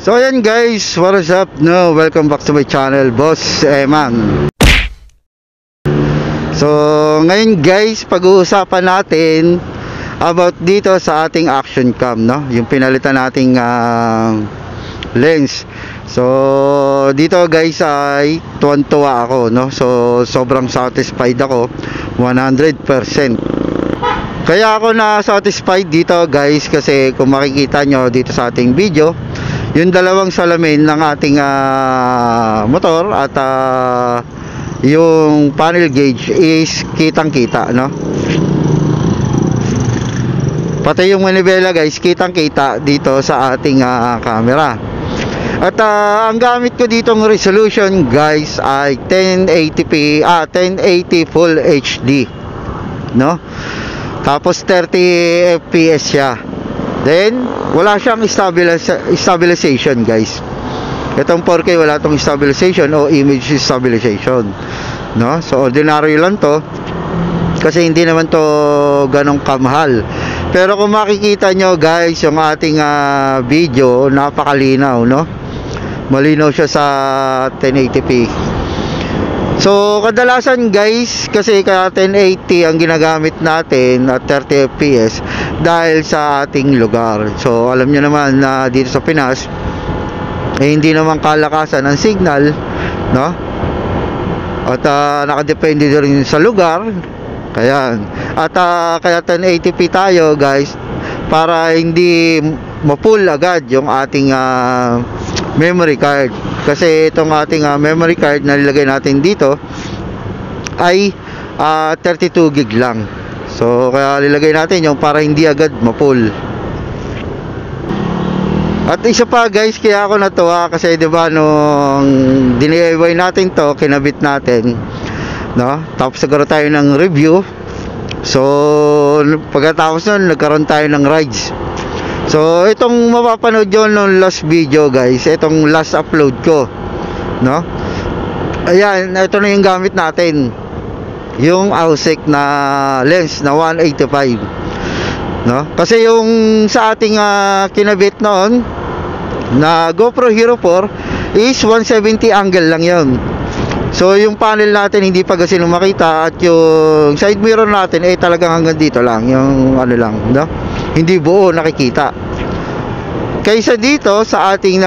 So ayan guys, what is up? No, welcome back to my channel, Boss Eman. So ngayon guys, pag-uusapan natin about dito sa ating action cam, no? Yung pinalitan nating lens. So dito guys ay tuwan-tuwa ako, no? So sobrang satisfied ako 100%. Kaya ako na satisfied dito guys kasi kung makikita nyo dito sa ating video, yung dalawang salamin ng ating motor at yung panel gauge is kitang kita, no? Pati yung manibela guys kitang kita dito sa ating camera. At ang gamit ko ditong resolution guys ay 1080p 1080 full HD, no? Tapos 30 fps siya. Then wala siyang stabilization guys. Itong 4K wala tong stabilization o image stabilization, no? So ordinary lang to kasi hindi naman to ganong kamahal. Pero kung makikita nyo guys yung ating video, napakalinaw, no? Malinaw siya sa 1080p. So kadalasan guys, kasi kaya 1080 ang ginagamit natin at 30 fps dahil sa ating lugar. So alam nyo naman na dito sa Pinas hindi naman kalakasan ang signal, no? At nakadepende rin sa lugar. Kaya kaya 1080p tayo guys para hindi ma-full agad yung ating memory card. Kasi itong ating memory card na nilagay natin dito ay 32 gig lang. So kaya nilagay natin yung para hindi agad ma-full. At isa pa guys, kaya ako natuwa kasi 'di ba nung DIY natin to, kinabit natin, no? Tapos nagkaroon tayo ng review. So pagkatapos nun nagkaroon tayo ng rides. So itong mapapanood yun nung last video guys, itong last upload ko, no? Ayan, ito na yung gamit natin, yung AUSEC na lens na 185, no? Kasi yung sa ating kinabit noon na GoPro Hero 4 is 170 angle lang yun. So yung panel natin hindi pa kasi makita at yung side mirror natin ay talagang hanggang dito lang, yung ano lang, no? Hindi buo nakikita. Kaysa dito sa ating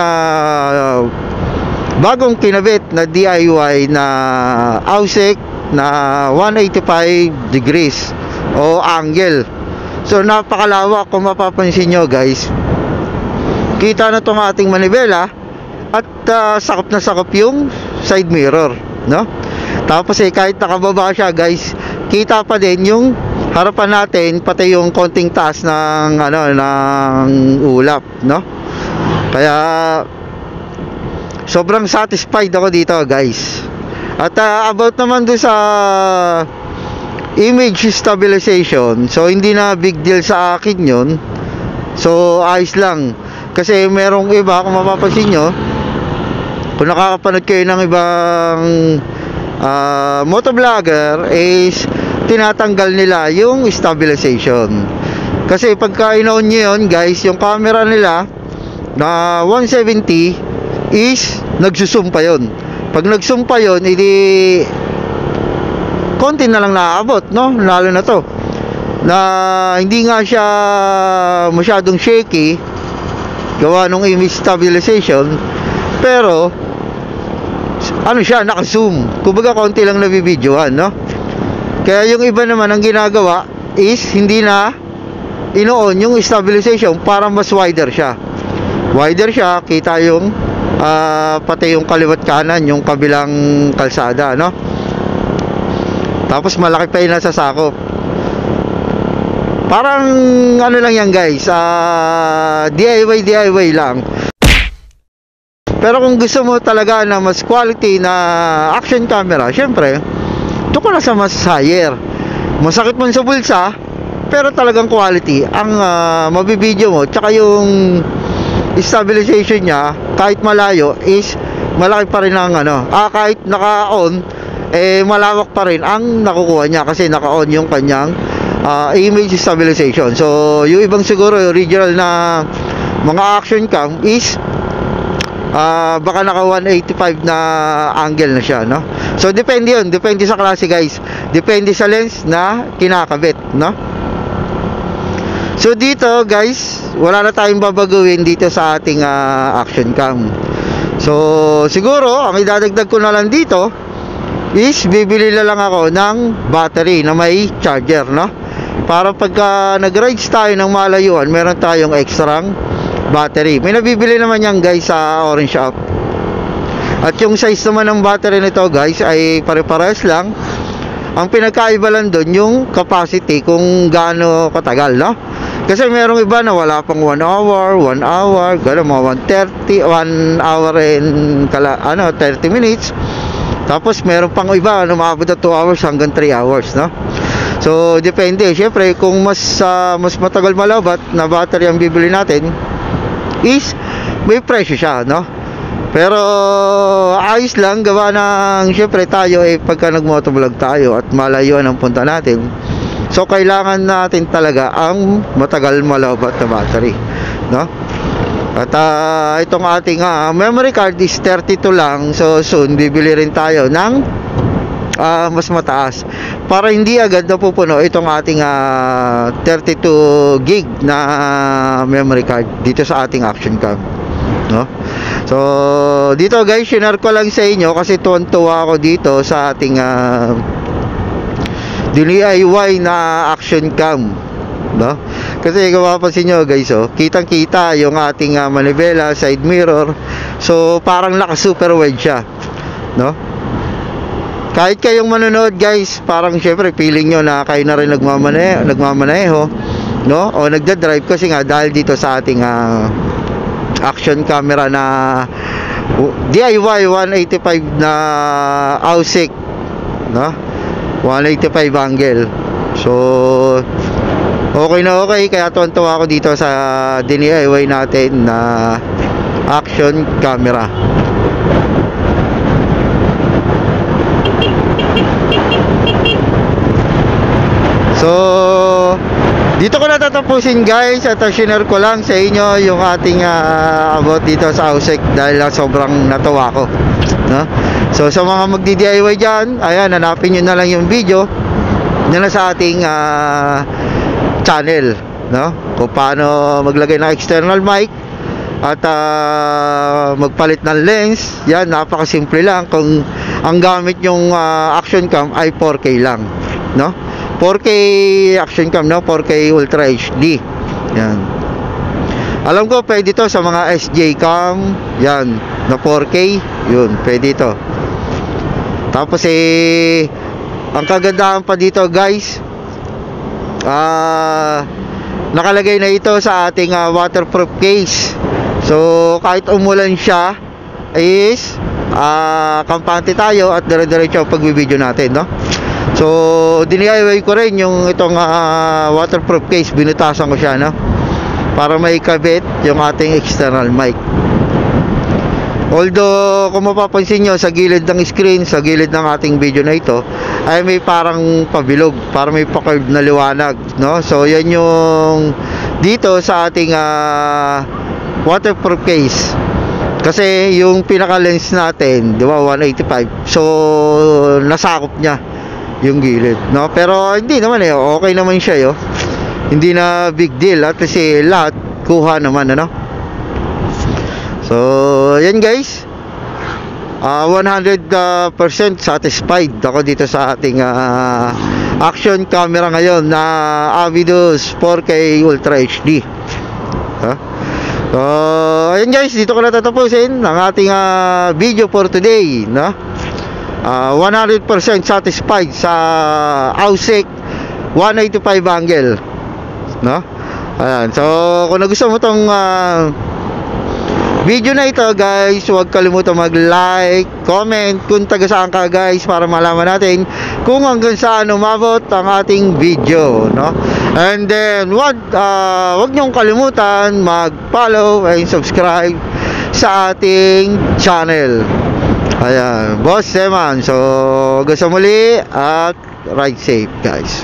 bagong kinabit na DIY na AUSEC na 185 degrees o angle. So napakalawak kung mapapansin nyo guys. Kita na tong ating manibela at sakop na sakop yung side mirror, no? Tapos kahit nakababa siya guys, kita pa din yung harapan natin, pati yung konting taas ng ng ulap, no? Kaya sobrang satisfied ako dito guys. At about naman doon sa image stabilization, so hindi na big deal sa akin yun. So ayos lang. Kasi merong iba, kung mapapansin nyo, kung nakakapanood kayo ng ibang motovlogger, is tinatanggal nila yung stabilization. Kasi pagka in-on nyo yun guys, yung camera nila na 170 is nagsusum pa yun. Pag nagsum pa yun, edi konti na lang naaabot, no? Lalo na to na hindi nga siya masyadong shaky gawa nung image stabilization, pero ano siya, naka-zoom. Kumbaga konti lang nabibidyohan, no? Kaya yung iba naman ang ginagawa is hindi na ino-on yung stabilization para mas wider siya. Wider siya, kita yung pati yung kaliwat kanan, yung kabilang kalsada, no? Tapos malaki pa yung nasa sakop. Parang ano lang yan guys, DIY lang. Pero kung gusto mo talaga na mas quality na action camera, syempre doon ko na sa mas higher. Masakit man sa bulsa, pero talagang quality ang mabibideo mo. Tsaka yung stabilization niya kahit malayo is malaki pa rin ang kahit naka-on malawak pa rin ang nakukuha niya kasi naka-on yung kanyang image stabilization. So yung ibang siguro original na mga action cam is baka naka 185 na angle na siya, no? So depende yun, depende sa klase guys, depende sa lens na kinakabit, no? So dito guys, wala na tayong babaguhin dito sa ating action cam. So siguro ang idadagdag ko na lang dito is bibili na lang ako ng battery na may charger, no? Para pagka nag-rides tayo ng malayuan, meron tayong extrang battery. May nabibili naman yan guys sa Orange Shop. At yung size naman ng battery nito guys ay pare-parehas lang. Ang pinagkaiba lang doon yung capacity, kung gaano katagal, no? Kasi merong iba na wala pang 1 hour, gano'n, mga 1 hour and 30 minutes. Tapos meron pang iba na maabot na 2 hours hanggang 3 hours, no? So depende, syempre kung mas matagal malabat na battery ang bibili natin, is may presyo siya, no? Pero ayos lang, gawa ng syempre tayo pagka nagmotovlog tayo at malayuan ang punta natin, so kailangan natin talaga ang matagal malabat na battery, no? At itong ating memory card is 32 lang. So soon bibili rin tayo ng mas mataas para hindi agad napupuno itong ating 32 gig na memory card dito sa ating action cam, no? So dito guys, share ko lang sa inyo kasi tuwan-tuwa ako dito sa ating DIY na action cam, no? Kasi kung mapapansin nyo guys, kitang kita yung ating manibela, side mirror. So parang naka super wide siya, no? Kahit kayong manonood guys, parang syempre feeling nyo na kayo na rin nagmamaneho, no? O nagdadrive, kasi nga dahil dito sa ating action camera na DIY 185 na AUSIC, no? 185 angle. So okay na okay, kaya tuwan-tuwa ako dito sa DIY natin na action camera. So dito ko natatapusin guys, at share ko lang sa inyo yung ating about dito sa AUSIC dahil sobrang natuwa ko, no? So sa mga magdi-DIY dyan, ayan, hanapin nyo na lang yung video na sa ating channel, no? Kung paano maglagay ng external mic at magpalit ng lens. Yan, napakasimple lang kung ang gamit yung action cam ay 4K lang, no? 4K action cam, no? 4K Ultra HD. Yan. Alam ko pwede to sa mga SJ cam, yan, na 4K, yun, pwede to. Tapos ang kagandahan pa dito guys, nakalagay na ito sa ating waterproof case. So kahit umulan siya is kampante tayo at dire-diretso ang pagbibideo natin, no? So DIY ko rin yung itong waterproof case, binutasan ko siya, no? Para may kabit yung ating external mic. Although kung mapapansin nyo sa gilid ng screen, sa gilid ng ating video na ito, ay may parang pabilog, para may pa-curve na liwanag, no? So yan yung dito sa ating waterproof case. Kasi yung pinaka lens natin, di ba, 185, so nasakop niya yung gilid, no? Pero hindi naman okay naman siya, hindi na big deal, at kasi lahat kuha naman, ano? So yan guys, 100% satisfied ako dito sa ating action camera ngayon na Avidus 4K Ultra HD. So ayun guys, dito ko na tatapusin ang ating video for today, no? 100% satisfied sa AUSIC 185 angle, no? Ayan. So kung nagustuhan mo tong video na ito guys, huwag kalimutan mag-like, comment kung taga saan ka guys, para malaman natin kung hanggang saan umabot ang ating video, no? And then wag niyong kalimutan mag-follow and subscribe sa ating channel. Ayan, Boss Seman. So hanggang sa muli at ride safe guys.